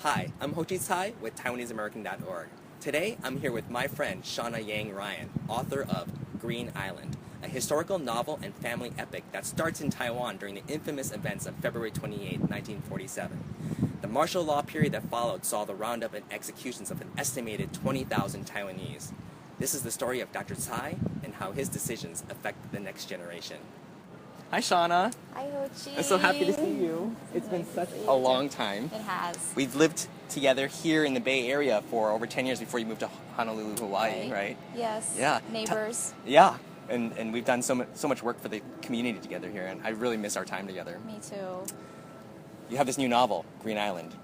Hi, I'm Ho Chie Tsai with TaiwaneseAmerican.org. Today, I'm here with my friend Shawna Yang Ryan, author of Green Island, a historical novel and family epic that starts in Taiwan during the infamous events of February 28, 1947. The martial law period that followed saw the roundup and executions of an estimated 20,000 Taiwanese. This is the story of Dr. Tsai and how his decisions affect the next generation. Hi, Shawna. Hi, Ho Chie. I'm so happy to see you. It's been such a long time. It has. We've lived together here in the Bay Area for over 10 years before you moved to Honolulu, Hawaii, right? Yes. Yeah. Neighbors. Yeah. And we've done so much work for the community together here, and I really miss our time together. Me too. You have this new novel, Green Island.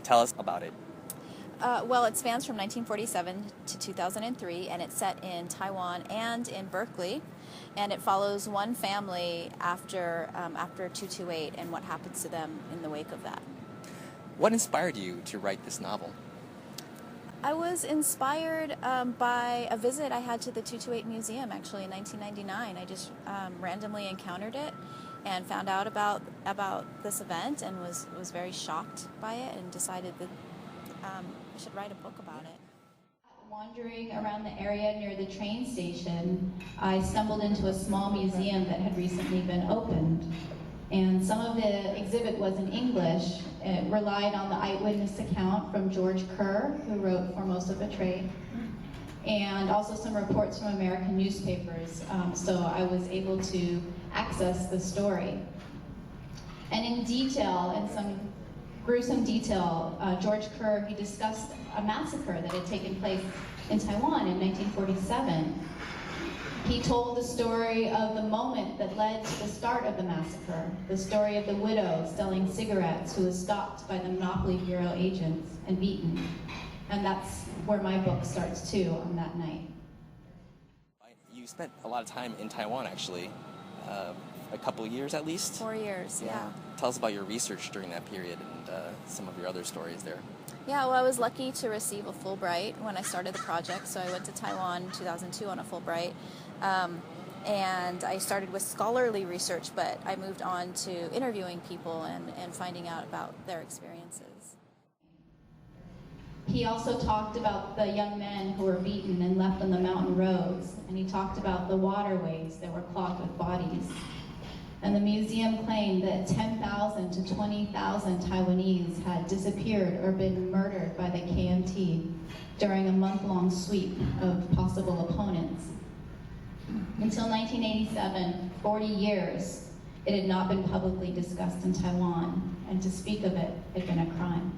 Tell us about it. Well, it spans from 1947 to 2003, and it's set in Taiwan and in Berkeley. And it follows one family after 228 and what happens to them in the wake of that. What inspired you to write this novel? I was inspired by a visit I had to the 228 Museum, actually, in 1999. I just randomly encountered it and found out about this event and was very shocked by it and decided that I should write a book about it. Wandering around the area near the train station, I stumbled into a small museum that had recently been opened. And some of the exhibit was in English. It relied on the eyewitness account from George Kerr, who wrote For Most of the Trade, and also some reports from American newspapers. So I was able to access the story. And in detail, in some gruesome detail, George Kerr, he discussed a massacre that had taken place in Taiwan in 1947. He told the story of the moment that led to the start of the massacre, the story of the widow selling cigarettes who was stopped by the Monopoly Bureau agents and beaten. And that's where my book starts too, on that night. You spent a lot of time in Taiwan, actually. A couple years at least? 4 years, yeah. Tell us about your research during that period and some of your other stories there. Yeah, well, I was lucky to receive a Fulbright when I started the project. So I went to Taiwan in 2002 on a Fulbright. And I started with scholarly research, but I moved on to interviewing people and finding out about their experiences. He also talked about the young men who were beaten and left on the mountain roads, and he talked about the waterways that were clogged with bodies. And the museum claimed that 10,000 to 20,000 Taiwanese had disappeared or been murdered by the KMT during a month-long sweep of possible opponents. Until 1987, 40 years, it had not been publicly discussed in Taiwan, and to speak of it had been a crime.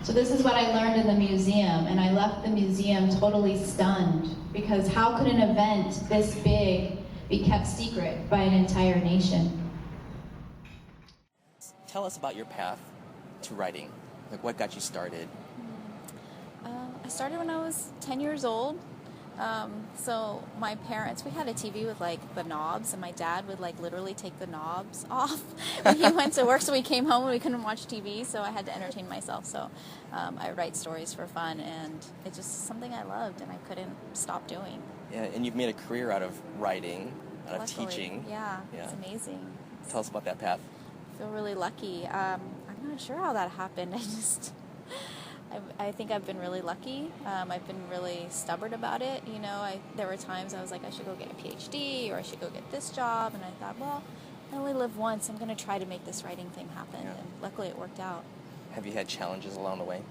So this is what I learned in the museum, and I left the museum totally stunned, because how could an event this big be kept secret by an entire nation? Tell us about your path to writing. Like, what got you started? I started when I was 10 years old. So my parents, we had a TV with like the knobs, and my dad would like literally take the knobs off when he went to work, so we came home and we couldn't watch TV, so I had to entertain myself. So I write stories for fun, and it's just something I loved and I couldn't stop doing. Yeah, and you've made a career out of writing, out of Luckily, teaching. Yeah, it's amazing. Tell us about that path. I feel really lucky. I'm not sure how that happened. I think I've been really lucky. I've been really stubborn about it. You know, there were times I was like, I should go get a PhD or I should go get this job. And I thought, well, I only live once. I'm going to try to make this writing thing happen. Yeah. And luckily it worked out. Have you had challenges along the way?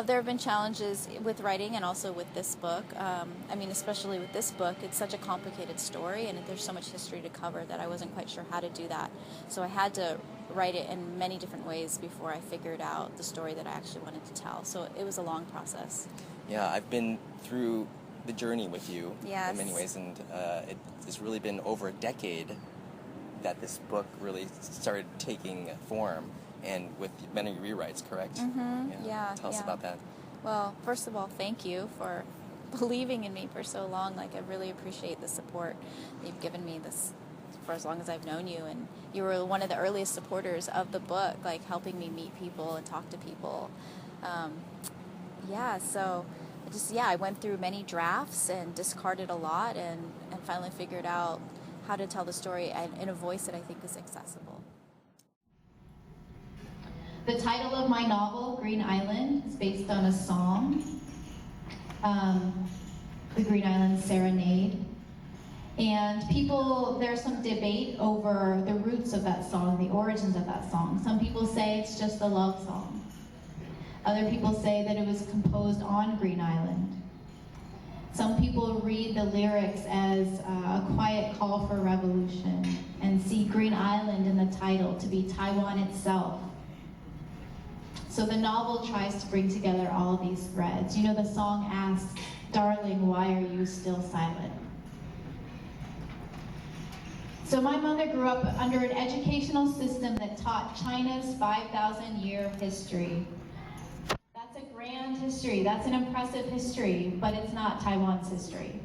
There have been challenges with writing and also with this book. I mean, especially with this book, it's such a complicated story and there's so much history to cover that I wasn't quite sure how to do that. So I had to write it in many different ways before I figured out the story that I actually wanted to tell. So it was a long process. Yeah, I've been through the journey with you Yes. in many ways, and it's really been over a decade that this book really started taking form. And with many rewrites, correct? Mm-hmm. Yeah. Tell us about that. Well, first of all, thank you for believing in me for so long. Like, I really appreciate the support you've given me this for as long as I've known you. And you were one of the earliest supporters of the book, like helping me meet people and talk to people. So I went through many drafts and discarded a lot and finally figured out how to tell the story in a voice that I think is accessible. The title of my novel, Green Island, is based on a song, the Green Island Serenade. And there's some debate over the roots of that song, the origins of that song. Some people say it's just a love song. Other people say that it was composed on Green Island. Some people read the lyrics as a quiet call for revolution and see Green Island in the title to be Taiwan itself. So the novel tries to bring together all of these threads. You know, the song asks, "Darling, why are you still silent?" So my mother grew up under an educational system that taught China's 5,000-year history. That's a grand history, that's an impressive history, but it's not Taiwan's history.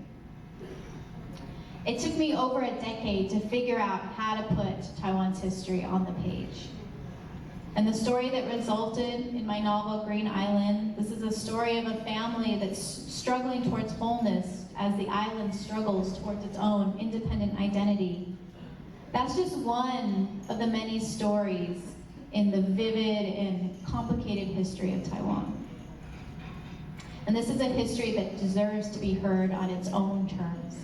It took me over a decade to figure out how to put Taiwan's history on the page. And the story that resulted in my novel, Green Island, this is a story of a family that's struggling towards wholeness as the island struggles towards its own independent identity. That's just one of the many stories in the vivid and complicated history of Taiwan. And this is a history that deserves to be heard on its own terms.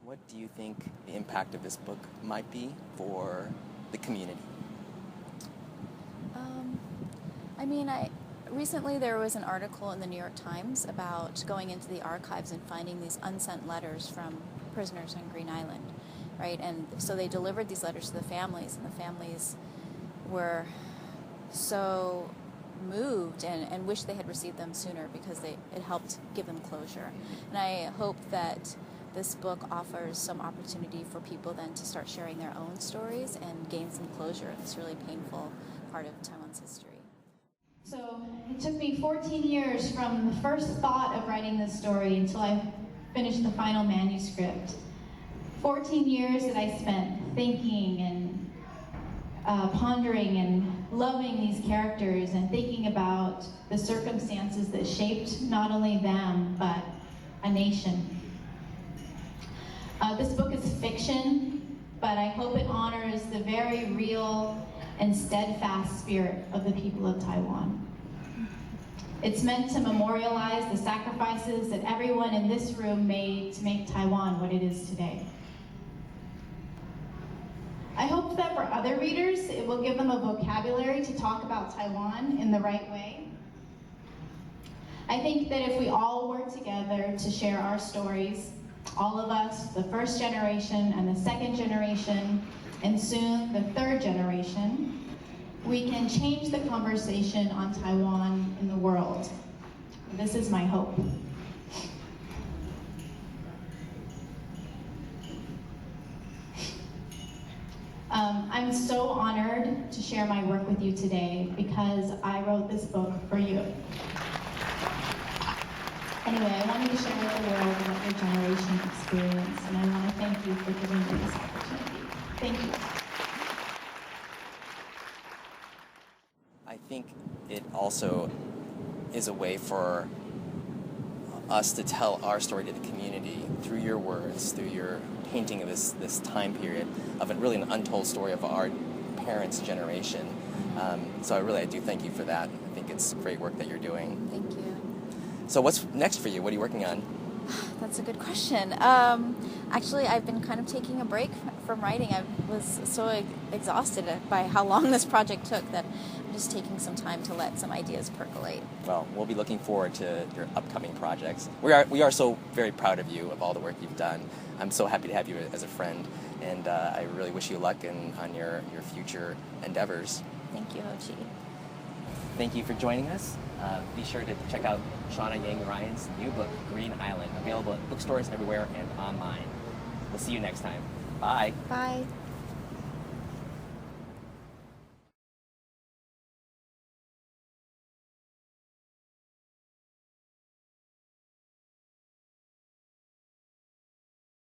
What do you think the impact of this book might be for the community? Recently there was an article in the New York Times about going into the archives and finding these unsent letters from prisoners on Green Island, right? And so they delivered these letters to the families, and the families were so moved and wished they had received them sooner because it helped give them closure. And I hope that this book offers some opportunity for people then to start sharing their own stories and gain some closure in this really painful part of Taiwan's history. So it took me 14 years from the first thought of writing this story until I finished the final manuscript. 14 years that I spent thinking and pondering and loving these characters and thinking about the circumstances that shaped not only them, but a nation. This book is fiction, but I hope it honors the very real and steadfast spirit of the people of Taiwan. It's meant to memorialize the sacrifices that everyone in this room made to make Taiwan what it is today. I hope that for other readers, it will give them a vocabulary to talk about Taiwan in the right way. I think that if we all work together to share our stories, all of us, the first generation and the second generation, and soon the third generation, we can change the conversation on Taiwan in the world. This is my hope. I'm so honored to share my work with you today because I wrote this book for you. Anyway, I wanted to share with the world what your generation experienced, and I want to thank you for giving me this opportunity. Thank you. I think it also is a way for us to tell our story to the community through your words, through your painting of this time period of really an untold story of our parents' generation. So I do thank you for that. I think it's great work that you're doing. Thank you. So what's next for you? What are you working on? That's a good question. Actually, I've been kind of taking a break from writing. I was so exhausted by how long this project took that I'm just taking some time to let some ideas percolate. Well, we'll be looking forward to your upcoming projects. We are so very proud of you, of all the work you've done. I'm so happy to have you as a friend, and I really wish you luck on your future endeavors. Thank you, Ho Chie. Thank you for joining us. Be sure to check out Shawna Yang Ryan's new book, Green Island, available at bookstores everywhere and online. We'll see you next time. Bye. Bye.